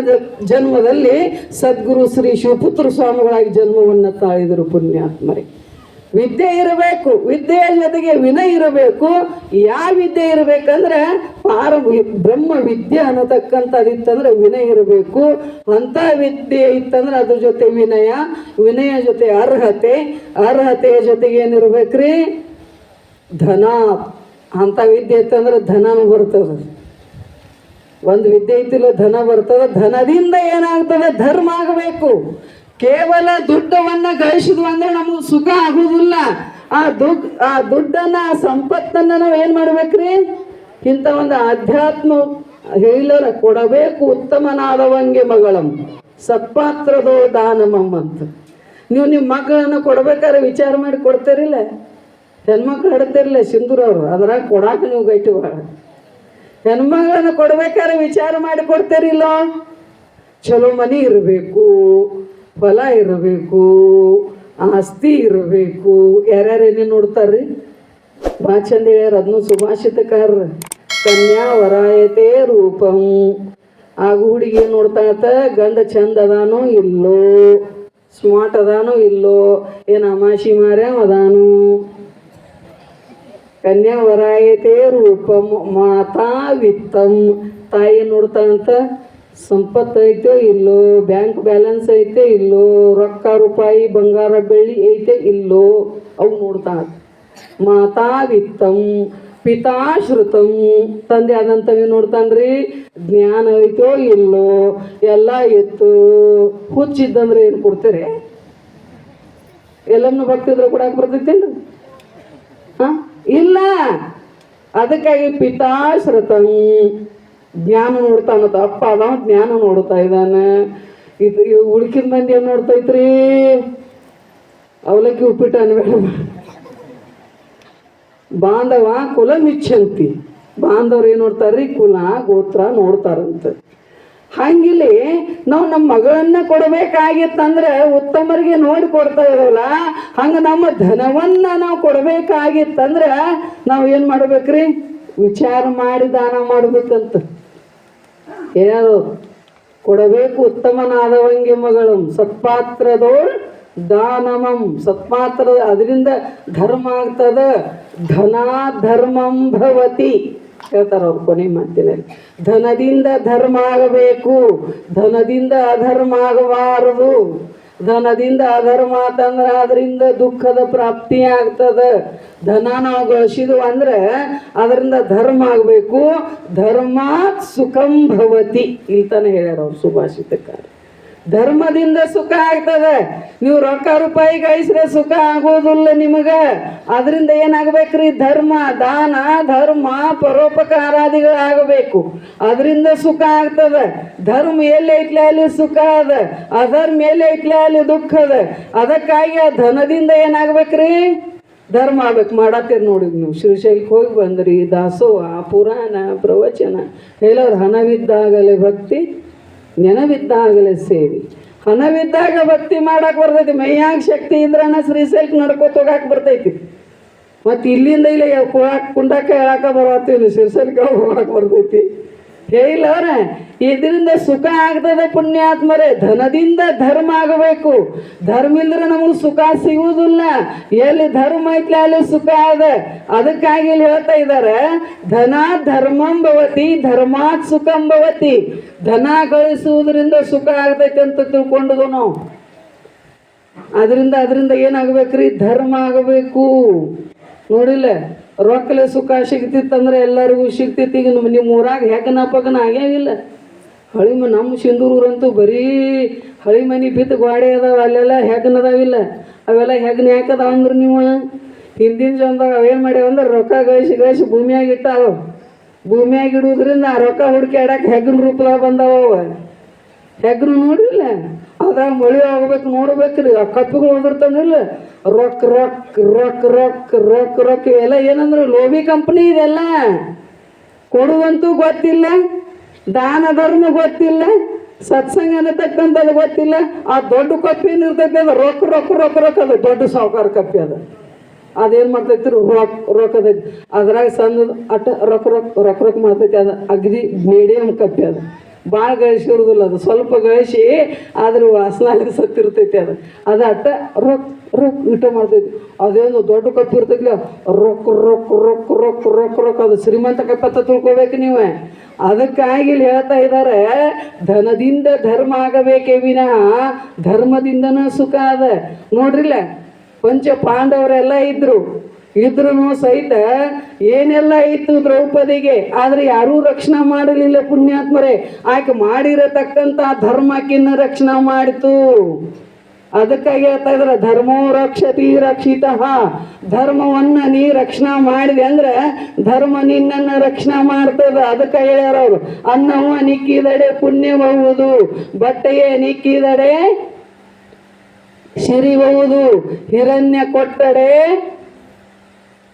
ಜನ್ಮದಲ್ಲಿ ಸದ್ಗುರು ಶ್ರೀ ಶಿವಪುತ್ರ ಸ್ವಾಮಿಗಳಾಗಿ ಜನ್ಮವನ್ನು ತಾಳಿದರು. ಪುಣ್ಯಾತ್ಮರೇ, ವಿದ್ಯೆ ಇರಬೇಕು, ವಿದ್ಯೆಯ ಜೊತೆಗೆ ವಿನಯ ಇರಬೇಕು. ಯಾವ ವಿದ್ಯೆ ಇರಬೇಕಂದ್ರೆ ಬ್ರಹ್ಮ ವಿದ್ಯೆ ಅನ್ನತಕ್ಕಂಥದ್ದಿತ್ತಂದ್ರೆ ವಿನಯ ಇರಬೇಕು. ಅಂಥ ವಿದ್ಯೆ ಇತ್ತಂದ್ರೆ ಅದ್ರ ಜೊತೆ ವಿನಯ, ವಿನಯ ಜೊತೆ ಅರ್ಹತೆಯ ಜೊತೆಗೆ ಏನಿರ್ಬೇಕ್ರಿ? ಧನ. ಅಂಥ ವಿದ್ಯೆ ಇತ್ತಂದ್ರೆ ಧನನೂ ಬರ್ತದೆ. ಒಂದು ವಿದ್ಯೆ ಇತ್ತಿಲ್ಲ ಧನ ಬರ್ತದೆ. ಧನದಿಂದ ಏನಾಗ್ತದೆ? ಧರ್ಮ ಆಗಬೇಕು. ಕೇವಲ ದುಡ್ಡವನ್ನ ಗಳಿಸಿದ್ವು ಅಂದ್ರೆ ನಮಗೆ ಸುಖ ಆಗುವುದಿಲ್ಲ. ಆ ದುಡ್ಡನ್ನ, ಆ ಸಂಪತ್ತನ್ನ ನಾವು ಏನ್ ಮಾಡ್ಬೇಕ್ರಿ? ಇಂಥ ಒಂದು ಆಧ್ಯಾತ್ಮ ಹೇಳಿರ ಕೊಡಬೇಕು. ಉತ್ತಮನಾದವಂಗೆ ಮಗಳಂ ಸತ್ಪಾತ್ರದೋ ದಾನಮಂ ಅಂತ. ನೀವು ನಿಮ್ಮ ಮಕ್ಕಳನ್ನ ಕೊಡ್ಬೇಕಾದ್ರೆ ವಿಚಾರ ಮಾಡಿ ಕೊಡ್ತೀರಿಲ್ಲ? ಹೆಣ್ಮಕ್ಳು ಹಿಡ್ತಿರ್ಲಿಲ್ಲ ಸಿಂಧೂರವ್ರು, ಅದ್ರಾಗ ಕೊಡಾಕ ನೀವು ಗೈಟು ಭಾಳ. ಹೆಣ್ಮಗಳನ್ನ ಕೊಡ್ಬೇಕಾದ್ರೆ ವಿಚಾರ ಮಾಡಿ ಕೊಡ್ತೀರಿಲ್ಲ? ಚಲೋ ಮನಿ ಇರಬೇಕು, ಹೊಲ ಇರಬೇಕು, ಆಸ್ತಿ ಇರಬೇಕು. ಯಾರ್ಯಾರೇನೇ ನೋಡ್ತಾರ್ರಿ? ಭಾಳ ಚಂದ ಹೇಳ್ಯಾರ, ಅದನ್ನು ಸುಭಾಷಿತಕಾರ. ಕನ್ಯಾ ವರಾಯತೆ ರೂಪಂ. ಆಗ ಹುಡುಗಿ ನೋಡ್ತಾತ, ಗಂಡ ಚಂದ ಅದಾನೋ ಇಲ್ಲೋ, ಸ್ಮಾರ್ಟ್ ಅದಾನೋ ಇಲ್ಲೋ, ಏನು ಅಮಾಶಿ ಮಾರ್ಯಾವ ಅದಾನು. ಕನ್ಯಾ ವರಾಯತೆ ರೂಪಂ ಮಾತಾ ವಿತ್ತಂ. ತಾಯಿ ನೋಡ್ತಾನಂತ ಸಂಪತ್ತು ಐತೋ ಇಲ್ಲೋ, ಬ್ಯಾಂಕ್ ಬ್ಯಾಲೆನ್ಸ್ ಐತೆ ಇಲ್ಲೋ, ರೊಕ್ಕ ರೂಪಾಯಿ ಬಂಗಾರ ಬೆಳ್ಳಿ ಐತೆ ಇಲ್ಲೋ, ಅವು ನೋಡ್ತಾ. ಮಾತಾ ವಿತ್ತಂ ಪಿತಾ ಶ್ರುತಂ, ತಂದೆ ಆದಂಥವು ನೋಡ್ತಾನ್ರಿ. ಜ್ಞಾನ ಐತೋ ಇಲ್ಲೋ, ಎಲ್ಲ ಎತ್ತು. ಹುಚ್ಚಿದ್ದಂದ್ರೆ ಏನು ಕೊಡ್ತೀರಿ? ಎಲ್ಲನ್ನು ಭಕ್ತಿದ್ರೆ ಕೊಡಕ್ಕೆ ಬರ್ತೈತೇನ್ರಿ? ಹಾಂ, ಇಲ್ಲ. ಅದಕ್ಕಾಗಿ ಪಿತಾ ಶ್ರುತಂ, ಜ್ಞಾನ ನೋಡ್ತಾನತ್ತ. ಅಪ್ಪ ಅದಾವ ಜ್ಞಾನ ನೋಡ್ತಾ ಇದ್ದಾನೆ. ಇದು ಉಳ್ಕಿದ ಮಂದಿ ಏನು ನೋಡ್ತೈತ್ರಿ? ಅವಲಕ್ಕಿ ಉಪ್ಪಿಟ್ಟು ಅನ್ಬೇಡ. ಬಾಂಧವ ಕುಲ ಮಿಚ್ಚಂತಿ, ಬಾಂಧವ್ರು ಏನು ನೋಡ್ತಾರ್ರಿ? ಕುಲ ಗೋತ್ರ ನೋಡ್ತಾರಂತ. ಹಂಗಿಲ್ಲಿ ನಾವು ನಮ್ಮ ಮಗಳನ್ನ ಕೊಡಬೇಕಾಗಿತ್ತಂದ್ರೆ ಉತ್ತಮರಿಗೆ ನೋಡಿ ಕೊಡ್ತಾ ಇರೋಲ್ಲ. ಹಂಗೆ ನಮ್ಮ ಧನವನ್ನ ನಾವು ಕೊಡಬೇಕಾಗಿತ್ತಂದ್ರೆ ನಾವು ಏನು ಮಾಡ್ಬೇಕ್ರಿ? ವಿಚಾರ ಮಾಡಿ ದಾನ ಮಾಡ್ಬೇಕಂತ. ಯಾರು ಕೊಡಬೇಕು? ಉತ್ತಮನಾದವಂಗೆ ಮಗಳು ಸತ್ಪಾತ್ರದೋಳ್ ದಾನಮಂ, ಸತ್ಪಾತ್ರ, ಅದರಿಂದ ಧರ್ಮ ಆಗ್ತದ. ಧನ ಧರ್ಮಂ ಭವತಿ ಹೇಳ್ತಾರ ಅವ್ರು ಕೊನೆ ಮಾತಿನಲ್ಲಿ. ಧನದಿಂದ ಧರ್ಮ ಆಗಬೇಕು, ಧನದಿಂದ ಅಧರ್ಮ ಆಗಬಾರದು. ಧನದಿಂದ ಅಧರ್ಮ ಅಂತಂದ್ರೆ ಅದರಿಂದ ದುಃಖದ ಪ್ರಾಪ್ತಿ ಆಗ್ತದ. ಧನ ನಾವು ಗಳಿಸಿದ್ವು ಅಂದ್ರೆ ಅದರಿಂದ ಧರ್ಮ ಆಗಬೇಕು. ಧರ್ಮ ಸುಖಂ ಭವತಿ ಇಲ್ತಾನೆ ಹೇಳ್ಯಾರ ಅವ್ರು ಸುಭಾಷಿತಕಾರ. ಧರ್ಮದಿಂದ ಸುಖ ಆಗ್ತದೆ. ನೀವು ರೊಕ್ಕ ರೂಪಾಯಿ ಗಳಿಸ್ರೆ ಸುಖ ಆಗೋದಿಲ್ಲ ನಿಮಗೆ. ಅದರಿಂದ ಏನಾಗಬೇಕ್ರಿ? ಧರ್ಮ, ದಾನ, ಧರ್ಮ, ಪರೋಪಕಾರಾದಿಗಳಾಗಬೇಕು. ಅದರಿಂದ ಸುಖ ಆಗ್ತದೆ. ಧರ್ಮ ಎಲ್ಲೈತ್ಲೆ ಅಲ್ಲಿ ಸುಖ ಅದ, ಅಧರ್ಮ ಎಲ್ಲೈತ್ಲೆ ಅಲ್ಲಿ ದುಃಖ ಅದ. ಅದಕ್ಕಾಗಿ ಆ ಧನದಿಂದ ಏನಾಗ್ಬೇಕ್ರಿ? ಧರ್ಮ ಆಗ್ಬೇಕು. ಮಾಡತ್ತೀರಿ ನೋಡಿ ನೀವು. ಶ್ರೀಶೈಲಕ್ಕೆ ಹೋಗಿ ಬಂದ್ರಿ, ದಾಸೋಹ, ಪುರಾಣ, ಪ್ರವಚನ ಹೇಳೋರು. ಹಣವಿದ್ದಾಗಲೇ ಭಕ್ತಿ, ನೆನವಿದ್ದಾಗಲೇ ಸೇರಿ. ಹಣವಿದ್ದಾಗ ಭಕ್ತಿ ಮಾಡಕ್ಕೆ ಬರ್ತೈತಿ. ಮೈಯಾಗ ಶಕ್ತಿ ಇದ್ರನ ಶ್ರೀಶೈಲಕ್ಕೆ ನಡ್ಕೋತ ಹೋಗಕ್ಕೆ ಬರ್ತೈತಿ. ಮತ್ತು ಇಲ್ಲಿಂದ ಇಲ್ಲಿ ಕುಂಡಕ್ಕೆ ಹೇಳಕ್ಕೆ ಬರತ್ತೀವಿ, ಶ್ರೀಶೈಲಕ್ಕೆ ಹೋಗಕ್ಕೆ ಬರ್ತೈತಿ. ಹೇಳಿಲ್ಲವ್ರ ಇದರಿಂದ ಸುಖ ಆಗ್ತದೆ ಪುಣ್ಯಾತ್ಮರೇ. ಧನದಿಂದ ಧರ್ಮ ಆಗಬೇಕು. ಧರ್ಮ ಇಲ್ದ್ರೆ ನಮಗೆ ಸುಖ ಸಿಗುವುದಿಲ್ಲ. ಎಲ್ಲಿ ಧರ್ಮ ಐತ್ಲೆ ಅಲ್ಲಿ ಸುಖ ಅದ. ಅದಕ್ಕಾಗಿ ಇಲ್ಲಿ ಹೇಳ್ತಾ ಇದ್ದಾರೆ, ಧನ ಧರ್ಮಂ ಭವತಿ ಧರ್ಮಾತ್ ಸುಖಂ ಭವತಿ. ಧನ ಗಳಿಸುವುದರಿಂದ ಸುಖ ಆಗ್ತೈತೆ ಅಂತ ತಿಳ್ಕೊಂಡದು ನಾವು. ಅದರಿಂದ ಏನಾಗಬೇಕ್ರಿ? ಧರ್ಮ ಆಗಬೇಕು. ನೋಡಿಲ್ಲ, ರೊಕ್ಕಲೆ ಸುಖ ಸಿಗ್ತಿತ್ತಂದ್ರೆ ಎಲ್ಲರಿಗೂ ಸಿಗ್ತಿತ್ತು. ಈಗ ನಿಮ್ಮ ಊರಾಗ ಹೆಗ್ಗನ ಪಗನ ಆಗ್ಯಾವಿಲ್ಲ. ನಮ್ಮ ಸಿಂಧೂರಂತೂ ಬರೀ ಹಳಿ ಮನೆ ಬಿದ್ದು ಗೋಡೆ ಅದಾವ, ಅಲ್ಲೆಲ್ಲ ಹೆಗ್ಗನ ಅದಾವಿಲ್ಲ. ಅವೆಲ್ಲ ಹೆಗ್ಗನ ಯಾಕದಾವ ಅಂದ್ರೆ ನೀವು ಹಿಂದಿನ ಜನ್ದಾಗ ಅವೇನು ಮಾಡ್ಯಾವ ಅಂದ್ರೆ ರೊಕ್ಕ ಗಳಿಸಿ ಭೂಮಿಯಾಗ ಇಟ್ಟಾವ. ಭೂಮಿಯಾಗ ಇಡೋದ್ರಿಂದ ಆ ರೊಕ್ಕ ಹುಡುಕ್ಯಾಡಕ್ಕೆ ಹೆಗ್ಗನ ರೂಪದಾಗ ಬಂದಾವ. ಹೆಗ್ಗರು ನೋಡಿಲ್ಲ, ಅದ್ರಾಗ ಮಳೆ ಆಗ್ಬೇಕು ನೋಡ್ಬೇಕ್ರಿ. ಆ ಕಪ್ಪಿಗಳು ಉದಿರ್ತಾನಿಲ್ಲ. ರೊಕ್ಕ ರೊಕ್ಕ ರೊಕ್ಕ ರೊಕ್ಕ ರೊಕ್ಕ ರೊಕ್ಕ ಇವೆಲ್ಲ ಏನಂದ್ರೆ ಲೋಬಿ ಕಂಪ್ನಿ. ಇದೆಲ್ಲ ಕೊಡುವಂತೂ ಗೊತ್ತಿಲ್ಲ, ದಾನ ಧರ್ಮ ಗೊತ್ತಿಲ್ಲ, ಸತ್ಸಂಗ ಅನ್ನತಕ್ಕಂಥದ್ದು ಗೊತ್ತಿಲ್ಲ. ಆ ದೊಡ್ಡ ಕಪ್ಪಿ ಏನಿರ್ತೈತಿ ಅದು ರೊಕ್ಕ ರೊಕ್ಕ ರೊಕ್ಕ ರೊಕ್ಕ ಅದು ದೊಡ್ಡ ಸಾವುಕಾರ ಕಪ್ಪಿ ಅದು. ಅದೇನು ಮಾಡ್ತೈತಿ? ರೊಕ್ಕದ ಅದ್ರಾಗ ಸಣ್ಣ ಅಟ್ಟ ರೊಕ್ಕ ರೊಕ್ಕ ರೊಕ್ಕ ರೊಕ್ಕ ಮಾಡ್ತೈತಿ. ಅದು ಅಗದಿ ಮೀಡಿಯಮ್ ಕಪ್ಪಿ. ಅದು ಭಾಳ ಗಳಿಸಿರೋದಿಲ್ಲ. ಅದು ಸ್ವಲ್ಪ ಗಳಿಸಿ ಆದ್ರೂ ವಾಸನಾಗ ಸತ್ತಿರ್ತೈತಿ. ಅದು ಅಟ್ಟ ರೊಕ್ಕ ರೊಕ್ಕ ಊಟ ಮಾಡ್ತೈತಿ. ಅದೇನು ದೊಡ್ಡ ಕಪ್ಪು ಇರ್ತೈತಿ, ರೊಕ್ಕ ರೊಕ್ಕ ರೊಕ್ಕ ರೊಕ್ಕ ರೊಕ್ಕ ರೊಕ್ಕ ಅದು ಶ್ರೀಮಂತ ಕಪ್ಪತ್ತ ತಿಳ್ಕೊಬೇಕು ನೀವು. ಅದಕ್ಕಾಗಿ ಇಲ್ಲಿ ಹೇಳ್ತಾ ಇದ್ದಾರೆ, ಧನದಿಂದ ಧರ್ಮ ಆಗಬೇಕೇ ವಿನಃ ಧರ್ಮದಿಂದನೂ ಸುಖ ಅದ. ನೋಡ್ರಿಲ್ಲ, ಪಂಚ ಪಾಂಡವರೆಲ್ಲ ಇದ್ರು ಸಹಿತ ಏನೆಲ್ಲ ಇತ್ತು ದ್ರೌಪದಿಗೆ, ಆದ್ರೆ ಯಾರೂ ರಕ್ಷಣೆ ಮಾಡಲಿಲ್ಲ ಪುಣ್ಯಾತ್ಮರೇ. ಆಕೆ ಮಾಡಿರತಕ್ಕಂಥ ಧರ್ಮಕ್ಕಿನ್ನ ರಕ್ಷಣೆ ಮಾಡಿತು. ಅದಕ್ಕಾಗಿ ಹೇಳ್ತಾ ಇದ್ರ, ಧರ್ಮೋ ರಕ್ಷತಿ ರಕ್ಷಿತ. ಧರ್ಮವನ್ನ ನೀ ರಕ್ಷಣೆ ಮಾಡಿದೆ ಅಂದ್ರೆ ಧರ್ಮ ನಿನ್ನನ್ನು ರಕ್ಷಣೆ ಮಾಡ್ತದ. ಅದಕ್ಕೆ ಹೇಳ್ಯಾರ ಅವರು, ಅನ್ನವ ನಿಕ್ಕಿದಡೆ ಪುಣ್ಯಬಹುದು, ಬಟ್ಟೆಯೇ ನಿಕ್ಕಿದಡೆ ಸಿರಿಬಹುದು, ಹಿರಣ್ಯ ಕೊಟ್ಟಡೆ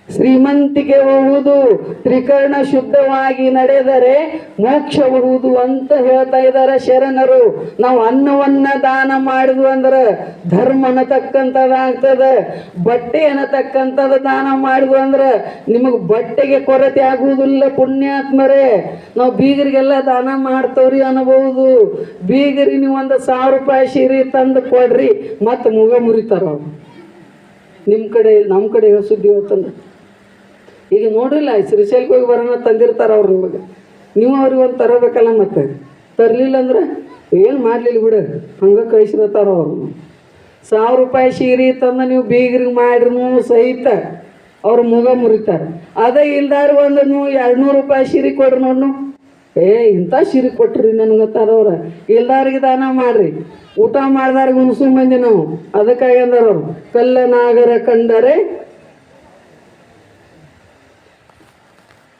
ಶ್ರೀಮಂತಿಕೆ ಬರುವುದು, ತ್ರಿಕರ್ಣ ಶುದ್ಧವಾಗಿ ನಡೆದರೆ ಮೋಕ್ಷ ಬರುವುದು ಅಂತ ಹೇಳ್ತಾ ಇದ್ದಾರೆ ಶರಣರು. ನಾವು ಅನ್ನವನ್ನ ದಾನ ಮಾಡಿದ್ವು ಅಂದ್ರೆ ಧರ್ಮ ಅನ್ನತಕ್ಕಂಥದ್ದಾಗ್ತದೆ. ಬಟ್ಟೆ ಅನ್ನತಕ್ಕಂಥದ್ದು ದಾನ ಮಾಡಿದ್ವು ಅಂದ್ರೆ ನಿಮಗೆ ಬಟ್ಟೆಗೆ ಕೊರತೆ ಆಗುವುದಿಲ್ಲ ಪುಣ್ಯಾತ್ಮರೇ. ನಾವು ಬೀಗರಿಗೆಲ್ಲ ದಾನ ಮಾಡ್ತವ್ರಿ ಅನ್ನಬಹುದು. ಬೀಗರಿ ನೀವು 1,000 ರೂಪಾಯಿ ಸೀರೆ ತಂದು ಕೊಡ್ರಿ, ಮತ್ತು ಮುಗ ಮುರಿತಾರ ಅವ್ರು. ನಿಮ್ಮ ಕಡೆ ನಮ್ಮ ಕಡೆ ಸುದ್ದಿ ಹೋಗ್ತಂದ್ರೆ ಈಗ ನೋಡಿಲ್ಲ, ಶ್ರೀಶೈಲಕ್ಕೆ ಹೋಗಿ ಬರೋಣ ತಂದಿರ್ತಾರೆ ಅವ್ರು. ನಿಮಗೆ ನೀವು ಅವ್ರಿಗೆ ಒಂದು ತರಬೇಕಲ್ಲ. ಮತ್ತು ತರಲಿಲ್ಲ ಅಂದ್ರೆ ಏನು ಮಾಡಲಿಲ್ಲ ಬಿಡು, ಹಂಗೆ ಕಳಿಸಿರ್ತಾರ ಅವರು. 1000 ರೂಪಾಯಿ ಸೀರೆ ತಂದು ನೀವು ಬೀಗ್ರಿಗೆ ಮಾಡ್ರೂ ಸಹಿತ ಅವ್ರು ಮುಗ ಮುರಿತಾರೆ. ಅದೇ ಇಲ್ದಾರ ಒಂದು ನೀವು 200 ರೂಪಾಯಿ ಸೀರೆ ಕೊಡ್ರಿ ನೋಡ್ನು, ಇಂಥ ಸೀರೆ ಕೊಟ್ರಿ ನನಗತ್ತಾರ ಅವ್ರು. ಇಲ್ದಾರಿಗೆ ದಾನ ಮಾಡ್ರಿ, ಊಟ ಮಾಡ್ದಾರಿಗೆ ಉಣ್ಸು ಮಂದಿ ನಾವು. ಅದಕ್ಕಾಗಿ ಅಂದಾರ ಅವರು, ಕಲ್ಲನಾಗರ ಕಂಡರೆ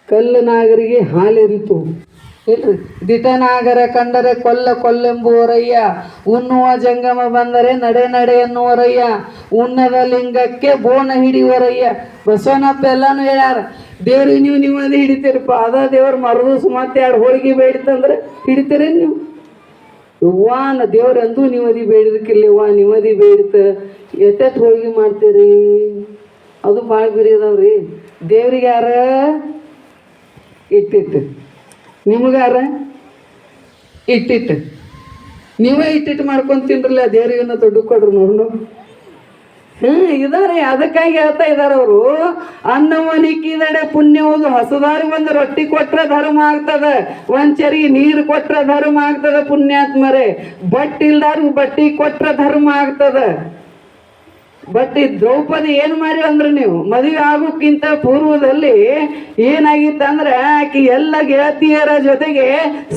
ಕಲ್ಲನಾಗರಿಗೆ ಹಾಲೆರಿತು ಇಲ್ರಿ, ದಿಟನಾಗರ ಕಂಡರೆ ಕೊಲ್ಲೆಂಬುವರಯ್ಯ, ಉಣ್ಣುವ ಜಂಗಮ ಬಂದರೆ ನಡೆ ನಡೆ ಎನ್ನುವರಯ್ಯ, ಉಣ್ಣದ ಲಿಂಗಕ್ಕೆ ಬೋಣ ಹಿಡಿಯುವರಯ್ಯ. ಬಸವನಪ್ಪ ಎಲ್ಲಾನು ಹೇಳ್ಯಾರ, ದೇವ್ರಿಗೆ ನೀವು ನಿಮ್ಮದಿ ಹಿಡಿತೀರಪ್ಪ. ಅದ ದೇವ್ರ ಮರದೂಸು ಮತ್ತೆ 2 ಹೋಳಿಗೆ ಬೇಡಿತಂದ್ರೆ ಹಿಡಿತೀರಿ ನೀವು? ಯವ್ವಾನ ದೇವ್ರ ಎಂದೂ ನಿಮ್ಮದಿ ಬೇಡಿದಕ್ಕಿಲ್ಲವ್ವ, ನಿಮ್ಮದಿ ಬೇಡಿತ ಎಷ್ಟೆಷ್ಟು ಹೋಳಿಗೆ ಮಾಡ್ತೀರಿ? ಅದು ಭಾಳ ಬಿರಿ ಅದಾವ್ರಿ. ದೇವ್ರಿಗೆ ಯಾರ ಇಟ್ಟಿಟ್ಟು, ನಿಮಗಾರ ಇಟ್ಟಿಟ್ಟು, ನೀವೇ ಇಟ್ಟಿಟ್ಟು ಮಾಡ್ಕೊಂಡು ತಿನ್ರಲ್ಲ, ದೇವ್ರಿಗನ್ನ ದೊಡ್ಡ ಕೊಡ್ರಿ ನೋಡು. ಇದಾರೆ. ಅದಕ್ಕಾಗಿ ಹೇಳ್ತಾ ಇದಾರೆ ಅವರು, ಅನ್ನವನಿಕ್ಕಿದಡೆ ಪುಣ್ಯವುದು, ಹೊಸದಾರಿ ಒಂದು ರೊಟ್ಟಿ ಕೊಟ್ರೆ ಧರ್ಮ ಆಗ್ತದ, ಒಂದ್ ಚರಿ ನೀರು ಕೊಟ್ರೆ ಧರ್ಮ ಆಗ್ತದ ಪುಣ್ಯಾತ್ಮರೇ. ಬಟ್ಟಿಲ್ದಾರ್ಗು ಬಟ್ಟಿ ಕೊಟ್ರೆ ಧರ್ಮ ಆಗ್ತದ. ಬಟ್ ಈ ದ್ರೌಪದಿ ಏನು ಮಾಡಿ ಅಂದ್ರೆ, ನೀವು ಮದುವೆ ಆಗೋಕ್ಕಿಂತ ಪೂರ್ವದಲ್ಲಿ ಏನಾಗಿತ್ತಂದ್ರೆ, ಆಕೆ ಎಲ್ಲ ಗೆಳತಿಯರ ಜೊತೆಗೆ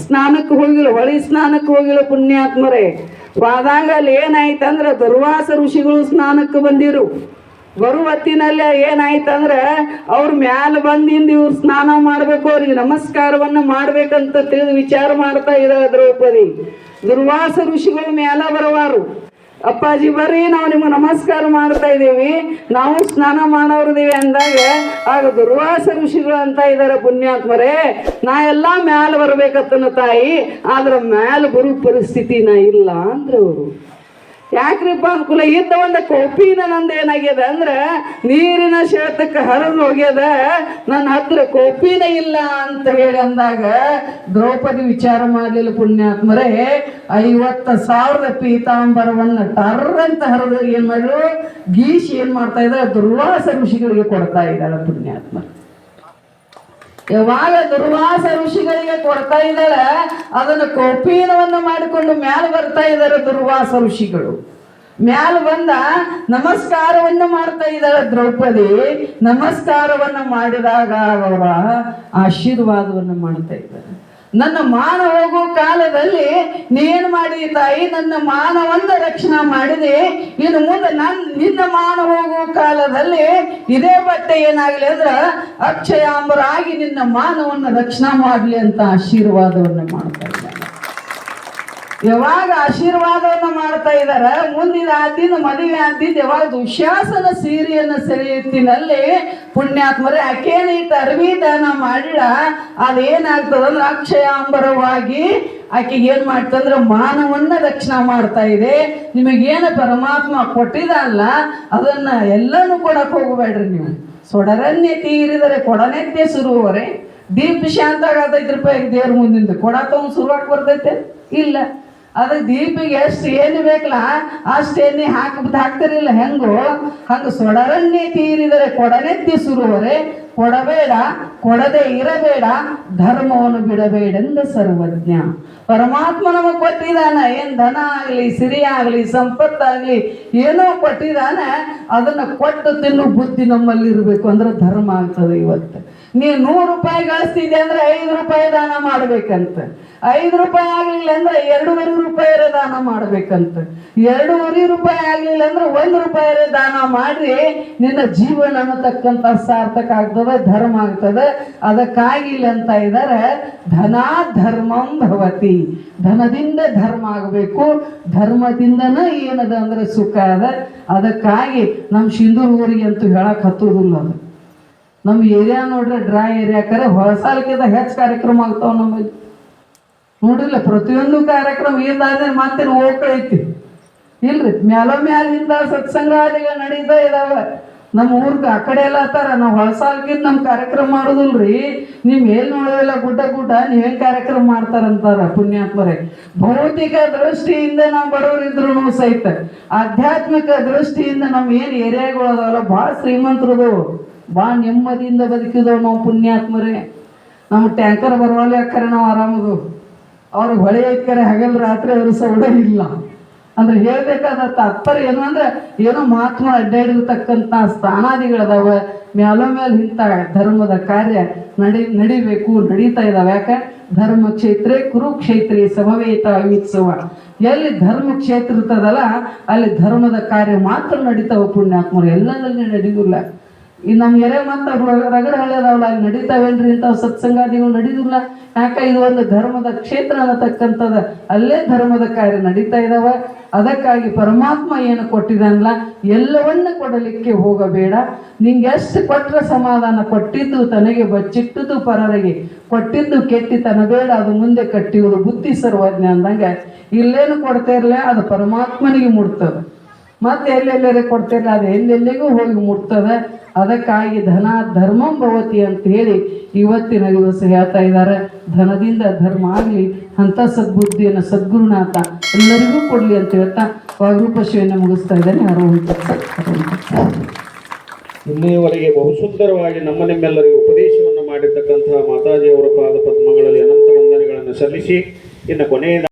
ಸ್ನಾನಕ್ಕೆ ಹೋಗಿಲ್ಲ, ಹೊಳಿ ಸ್ನಾನಕ್ಕೆ ಹೋಗಿಲ್ಲ ಪುಣ್ಯಾತ್ಮರೇ. ಹೋದಾಗ ಅಲ್ಲಿ ಏನಾಯ್ತಂದ್ರೆ, ದುರ್ವಾಸ ಋಷಿಗಳು ಸ್ನಾನಕ್ಕೆ ಬಂದಿರು. ಬರುವ ಹೊತ್ತಿನಲ್ಲಿ ಏನಾಯ್ತಂದ್ರೆ, ಅವ್ರ ಮ್ಯಾಲ ಬಂದಿಂದ ಇವ್ರು ಸ್ನಾನ ಮಾಡ್ಬೇಕು, ಅವ್ರಿಗೆ ನಮಸ್ಕಾರವನ್ನು ಮಾಡ್ಬೇಕಂತ ತಿಳಿದು ವಿಚಾರ ಮಾಡ್ತಾ ಇದ್ದಾಳೆ ದ್ರೌಪದಿ. ದುರ್ವಾಸ ಋಷಿಗಳು ಮ್ಯಾಲ ಬರುವಾರು, ಅಪ್ಪಾಜಿ ಬರ್ರಿ, ನಾವು ನಿಮ್ಗೆ ನಮಸ್ಕಾರ ಮಾಡ್ತಾ ಇದ್ದೀವಿ, ನಾವು ಸ್ನಾನ ಮಾಡೋರ್ದೀವಿ ಅಂದಾಗ, ಆಗ ದುರ್ವಾಸ ಋಷಿಗಳು ಅಂತ ಇದ್ದಾರೆ ಪುಣ್ಯಾತ್ಮರೇ, ನಾ ಎಲ್ಲ ಮ್ಯಾಲ ಬರ್ಬೇಕತ್ತನ ತಾಯಿ, ಆದ್ರೆ ಮ್ಯಾಲ ಬರೋ ಪರಿಸ್ಥಿತಿ ನಾ ಇಲ್ಲ ಅಂದ್ರೆ ಅವರು. ಯಾಕ್ರಿಪ್ಪ ಅನುಕೂಲ ಇದ್ದ ಒಂದು ಕೋಪಿನ ನಂದು ಏನಾಗ್ಯದ ಅಂದ್ರೆ, ನೀರಿನ ಶೇತಕ್ಕೆ ಹರಿದು ಹೋಗ್ಯದ, ನನ್ನ ಹತ್ರ ಕೋಪಿನ ಇಲ್ಲ ಅಂತ ಹೇಳಿ ಅಂದಾಗ ದ್ರೌಪದಿ ವಿಚಾರ ಮಾಡಲಿಲ್ಲ ಪುಣ್ಯಾತ್ಮರೇ. 50,000 ಪೀತಾಂಬರವನ್ನು ಟರ್ರಂತ ಹರಿದು ಏನ್ ಮಾಡಿದ್ರು, ಗೀಶಿ ಏನ್ ಮಾಡ್ತಾ ಇದ್ದಾರೆ, ದುರ್ವಾಸ ಋಷಿಗಳಿಗೆ ಕೊಡ್ತಾ ಇದ್ದಾಳೆ ಪುಣ್ಯಾತ್ಮ. ಯಾವಾಗ ದುರ್ವಾಸ ಋಷಿಗಳಿಗೆ ಕೊಡ್ತಾ ಇದ್ದಾಳೆ, ಅದನ್ನು ಕೌಪೀನವನ್ನು ಮಾಡಿಕೊಂಡು ಮ್ಯಾಲ ಬರ್ತಾ ಇದ್ದಾರೆ ದುರ್ವಾಸ ಋಷಿಗಳು. ಮ್ಯಾಲ ಬಂದ ನಮಸ್ಕಾರವನ್ನು ಮಾಡ್ತಾ ಇದ್ದಾಳೆ ದ್ರೌಪದಿ. ನಮಸ್ಕಾರವನ್ನು ಮಾಡಿದಾಗ ಅವರ ಆಶೀರ್ವಾದವನ್ನು ಮಾಡ್ತಾ ಇದ್ದಾರೆ. ನನ್ನ ಮಾನ ಹೋಗೋ ಕಾಲದಲ್ಲಿ ನೀನು ಮಾಡಿದ ತಾಯಿ, ನನ್ನ ಮಾನವನ್ನು ರಕ್ಷಣೆ ಮಾಡಿದೆ, ಇನ್ನು ಮುಂದೆ ನಿನ್ನ ಮಾನ ಹೋಗುವ ಕಾಲದಲ್ಲಿ ಇದೇ ಬಟ್ಟೆ ಏನಾಗಲಿ ಅಂದ್ರೆ ಅಕ್ಷಯಾಂಬರಾಗಿ ನಿನ್ನ ಮಾನವನ್ನು ರಕ್ಷಣೆ ಮಾಡಲಿ ಅಂತ ಆಶೀರ್ವಾದವನ್ನು ಮಾಡ್ತಾ ಇದ್ದಾರೆ. ಯಾವಾಗ ಆಶೀರ್ವಾದವನ್ನು ಮಾಡ್ತಾ ಇದ್ದಾರೆ, ಮುಂದಿನ ಆದಿನ ಮದುವೆ ಆದಿದ್ದು ಯಾವಾಗ ದುಶ್ಯಾಸನ ಸೀರೆಯನ್ನು ಸೆಳೆಯುತ್ತಿನಲ್ಲಿ ಪುಣ್ಯಾತ್ಮರೇ, ಆಕೇನ ಇಟ್ಟು ಅರ್ವಿ ದಾನ ಮಾಡಿಡ, ಅದೇನಾಗ್ತದಂದ್ರೆ ಅಕ್ಷಯಾಂಬರವಾಗಿ ಆಕೆಗೆ ಏನು ಮಾಡ್ತಂದ್ರೆ ಮಾನವನ್ನ ರಕ್ಷಣೆ ಮಾಡ್ತಾ ಇದೆ. ನಿಮಗೇನು ಪರಮಾತ್ಮ ಕೊಟ್ಟಿದಲ್ಲ ಅದನ್ನ ಎಲ್ಲನೂ ಕೊಡಕ್ಕೆ ಹೋಗಬೇಡ್ರಿ ನೀವು. ಸೊಡರನ್ನೇ ತೀರಿದರೆ ಕೊಡನೆತ್ತೆ ಸುರುವರೆ, ದೀಪ ಶಾಂತ 5 ರೂಪಾಯಿ ದೇವ್ರ ಮುಂದಿಂದ ಕೊಡತ್ತವ್ ಶುರುವಾಕ್ ಬರ್ತೈತೆ ಇಲ್ಲ. ಅದಕ್ಕೆ ದೀಪಿಗೆ ಎಷ್ಟು ಏನು ಬೇಕಲ್ಲ ಅಷ್ಟು ಎಣ್ಣೆ ಹಾಕ್ತಿರಿಲ್ಲ, ಹೆಂಗೋ ಹಂಗೆ ಸೊಡರನ್ನೇ ತೀರಿದರೆ ಕೊಡನೆತ್ತಿ ಸುರುವರೆ, ಕೊಡಬೇಡ ಕೊಡದೆ ಇರಬೇಡ, ಧರ್ಮವನ್ನು ಬಿಡಬೇಡೆಂದ ಸರ್ವಜ್ಞ. ಪರಮಾತ್ಮ ನಮಗೆ ಕೊಟ್ಟಿದ್ದಾನ, ಏನು ಧನ ಆಗಲಿ ಸಿರಿ ಆಗಲಿ ಸಂಪತ್ತಾಗಲಿ ಏನೋ ಕೊಟ್ಟಿದ್ದಾನ, ಅದನ್ನು ಕೊಟ್ಟು ತಿನ್ನು ಬುದ್ಧಿ ನಮ್ಮಲ್ಲಿ ಇರಬೇಕು ಅಂದ್ರೆ ಧರ್ಮ ಆಗ್ತದೆ. ಇವತ್ತು ನೀವು 100 ರೂಪಾಯಿ ಗಳಿಸ್ತಿದ್ದೆ ಅಂದ್ರೆ 5 ರೂಪಾಯಿ ದಾನ ಮಾಡ್ಬೇಕಂತ, 5 ರೂಪಾಯಿ ಆಗಲಿಲ್ಲ ಅಂದ್ರೆ 2.5 ರೂಪಾಯಿ ದಾನ ಮಾಡ್ಬೇಕಂತ, 2.5 ರೂಪಾಯಿ ಆಗಲಿಲ್ಲ ಅಂದ್ರೆ 1 ರೂಪಾಯಿ ದಾನ ಮಾಡ್ರಿ, ನಿನ್ನ ಜೀವನ ಅನ್ನತಕ್ಕಂಥ ಸಾರ್ಥಕ ಆಗ್ತದೆ, ಧರ್ಮ ಆಗ್ತದೆ. ಅದಕ್ಕಾಗಿಲ್ಲ ಅಂತ ಇದ್ದಾರೆ, ಧನಾ ಧರ್ಮಂ ಭವತಿ, ಧನದಿಂದ ಧರ್ಮ ಆಗಬೇಕು, ಧರ್ಮದಿಂದನ ಏನದ ಅಂದ್ರೆ ಸುಖ ಅದ. ಅದಕ್ಕಾಗಿ ನಮ್ಮ ಸಿಂಧೂರು ಊರಿಗೆ ಅಂತೂ ಹೇಳಕ್ ಹತ್ತೋದಿಲ್ಲ. ಅದು ನಮ್ಮ ಏರಿಯಾ ನೋಡ್ರೆ ಡ್ರೈ ಏರಿಯಾಕರೆ ಹೊಳಸಾಲಕ್ಕಿಂತ ಹೆಚ್ಚು ಕಾರ್ಯಕ್ರಮ ಆಗ್ತಾವ ನಮ್ಮಲ್ಲಿ. ನೋಡಿಲ್ಲ, ಪ್ರತಿಯೊಂದು ಕಾರ್ಯಕ್ರಮ ಇಲ್ಲಾದ್ರೆ ಮತ್ತೆ ಹೋಗ್ಕೈತಿ ಇಲ್ರಿ. ಮ್ಯಾಲಿಂದ ಸತ್ಸಂಗಾದಿಗಳು ನಡೀತಾ ಇದಾವೆ ನಮ್ಮ ಊರ್ಗ. ಆ ಕಡೆ ಎಲ್ಲ ಅತ್ತಾರ, ನಾವು ಹೊಳಸಾಲ್ಕಿಂತ ನಮ್ಮ ಕಾರ್ಯಕ್ರಮ ಮಾಡೋದಿಲ್ರಿ. ನೀವು ಎಲ್ಲಿ ನೋಡೋದಿಲ್ಲ, ಗುಡ್ಡ ನೀವೇನು ಕಾರ್ಯಕ್ರಮ ಮಾಡ್ತಾರಂತಾರ ಪುಣ್ಯಾತ್ಮರೇ. ಭೌತಿಕ ದೃಷ್ಟಿಯಿಂದ ನಾವು ಬರೋರಿದ್ರು ಸಹಿತ ಆಧ್ಯಾತ್ಮಿಕ ದೃಷ್ಟಿಯಿಂದ ನಮ್ಮ ಏನು ಏರಿಯಾಗಳು ಅದಾವಲ್ಲ ಭಾಳ ಶ್ರೀಮಂತರದು, ಭಾಳ ನೆಮ್ಮದಿಯಿಂದ ಬದುಕಿದವು ನಾವು ಪುಣ್ಯಾತ್ಮರೇ. ನಮ್ಮ ಟ್ಯಾಂಕರ್ ಬರುವಲ್ಲಿ ಯಾಕರೆ ನಾವು ಆರಾಮದು. ಅವ್ರಿಗೆ ಹೊಳೆ ಐತ್ಕರೆ ಹಗಲ್ ರಾತ್ರಿ ಅವರು ಸೌಡ ಇಲ್ಲ ಅಂದ್ರೆ ಹೇಳ್ಬೇಕಾದ ತಾತ್ಪರ್ಯ ಏನು ಅಂದ್ರೆ ಏನೋ ಮಹಾತ್ಮ ಅಡ್ಡಾಡಿರ್ತಕ್ಕಂಥ ಸ್ಥಾನಾದಿಗಳದಾವ ಮ್ಯಾಲ ಮೇಲೆ ಇಂಥ ಧರ್ಮದ ಕಾರ್ಯ ನಡಿಬೇಕು ನಡೀತಾ ಇದಾವೆ. ಯಾಕೆ ಧರ್ಮ ಕ್ಷೇತ್ರ ಕುರುಕ್ಷೇತ್ರಿ ಸಮವೇತ ಉತ್ಸವ, ಎಲ್ಲಿ ಧರ್ಮ ಕ್ಷೇತ್ರ ಇರ್ತದಲ್ಲ ಅಲ್ಲಿ ಧರ್ಮದ ಕಾರ್ಯ ಮಾತ್ರ ನಡೀತಾವ ಪುಣ್ಯಾತ್ಮರು, ಎಲ್ಲದಲ್ಲಿ ನಡೆಯುವುದಿಲ್ಲ. ಈ ನಮ್ಮ ಎರೆ ಮತ್ತು ರಗಡ ಹಳ್ಳಿದಾವಲ್ಲ ಅಲ್ಲಿ ನಡೀತಾವೇನ್ರಿ ಇಂಥವು ಸತ್ಸಂಗಾದಿಗಳು ನಡೆಯುವುದಿಲ್ಲ. ಯಾಕೆ ಇದು ಒಂದು ಧರ್ಮದ ಕ್ಷೇತ್ರ ಅನ್ನತಕ್ಕಂಥದ್ದು, ಅಲ್ಲೇ ಧರ್ಮದ ಕಾರ್ಯ ನಡೀತಾ ಇದಾವ. ಅದಕ್ಕಾಗಿ ಪರಮಾತ್ಮ ಏನು ಕೊಟ್ಟಿದ್ದಾನಲ್ಲ ಎಲ್ಲವನ್ನ ಕೊಡಲಿಕ್ಕೆ ಹೋಗಬೇಡ. ನಿಂಗೆ ಎಷ್ಟು ಕೊಟ್ಟರೆ ಸಮಾಧಾನ, ಕೊಟ್ಟಿದ್ದು ತನಗೆ ಬಚ್ಚಿಟ್ಟದ್ದು ಪರರಿಗೆ, ಕೊಟ್ಟಿದ್ದು ಕೆಟ್ಟಿತನ ಬೇಡ ಅದು ಮುಂದೆ ಕಟ್ಟಿಯುವುದು ಬುದ್ಧಿ ಸರ್ವಜ್ಞ ಅಂದಂಗೆ ಇಲ್ಲೇನು ಕೊಡ್ತಾ ಇರಲಿಲ್ಲ ಅದು ಪರಮಾತ್ಮನಿಗೆ ಮುಟ್ತದೆ. ಮತ್ತೆ ಎಲ್ಲೆಲ್ಲರೇ ಕೊಡ್ತಿರಲಿಲ್ಲ ಅದು ಎಲ್ಲೆಲ್ಲಿಗೂ ಹೋಗಿ ಮುಟ್ತದೆ. ಅದಕ್ಕಾಗಿ ಧನ ಧರ್ಮಂ ಭವತಿ ಅಂತ ಹೇಳಿ ಇವತ್ತಿನ ದಿವಸ ಹೇಳ್ತಾ ಇದ್ದಾರೆ. ಧನದಿಂದ ಧರ್ಮ ಆಗಲಿ ಅಂಥ ಸದ್ಬುದ್ಧಿಯನ್ನು ಸದ್ಗುರುನಾಥ ಎಲ್ಲರಿಗೂ ಕೊಡಲಿ ಅಂತ ಹೇಳ್ತಾ ವಾಗೃಪಶಿಯನ್ನು ಮುಗಿಸ್ತಾ ಇದ್ದೇನೆ. ಇಲ್ಲಿಯವರೆಗೆ ಬಹುಸುಂದರವಾಗಿ ನಿಮ್ಮೆಲ್ಲರಿಗೂ ಉಪದೇಶವನ್ನು ಮಾಡಿರ್ತಕ್ಕಂತಹ ಮಾತಾಜಿಯವರ ಪಾದ ಪದ್ಮಗಳಲ್ಲಿ ಅನಂತ ವಂದನೆಗಳನ್ನು ಸಲ್ಲಿಸಿ ಇನ್ನು ಕೊನೆಯ